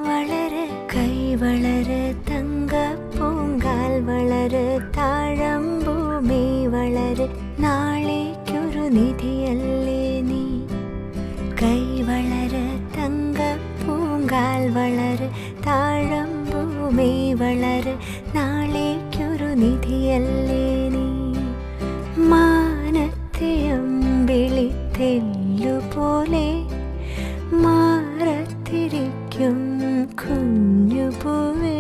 വളര് കൈ വളര് തങ്ക പൂങ്കാൽ വളര് താഴമ്പൂമി വളര് നാളേക്കൊരു നിധിയല്ലേ നീ. കൈ വളര് തങ്ക പൂങ്കാൽ വളര് താഴമ്പൂമി വളര് നാളേക്കൊരു നിധിയല്ലേ നീ. മാനത്തെ അമ്പിളിത്തെല്ലുപോലെ മാറത്തിരിക്കും കുഞ്ഞുപൂവേ.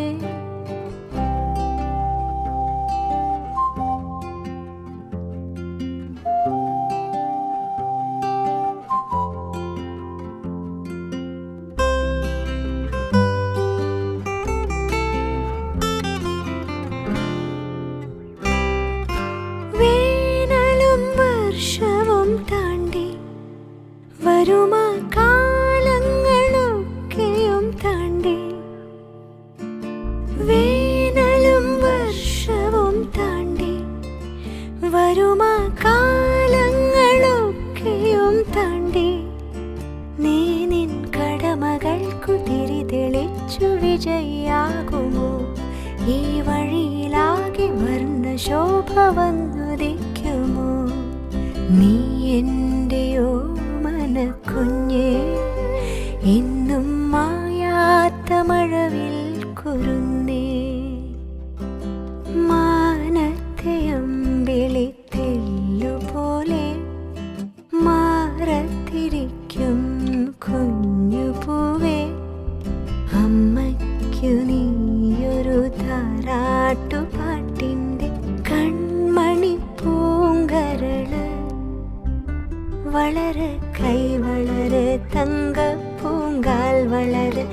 വേനലും വർഷവും താണ്ടി വരുമാ കാലങ്ങളൊക്കെയും താണ്ടി. വേനലും വർഷവും താണ്ടി വരുമാ കാലങ്ങളൊക്കെയും താണ്ടി. നീ നിൻ കടമകൾക്കു തിരി തെളിച്ചു വിജയിയാകുമോ. ഈ വഴിയിലാകെ വർണ്ണ ശോഭ വന്നുദിക്കുമോ. നീ എൻ്റെയോ മനക്കുഞ്ഞേ, എന്നും മായാത്ത മഴവിൽ കുരുന്നേ. മാനത്തെ അമ്പിളിത്തെല്ലുപോലെ മാറത്തിരിക്കും കുഞ്ഞുപൂവേ. അമ്മയ്ക്കു നീയൊരു താരാട്ടുപാട്ടിൻ്റെ കൺമണി പൂങ്കരള്. വളര് കൈ വളര് തങ്ക പൂങ്കാൽ വളര്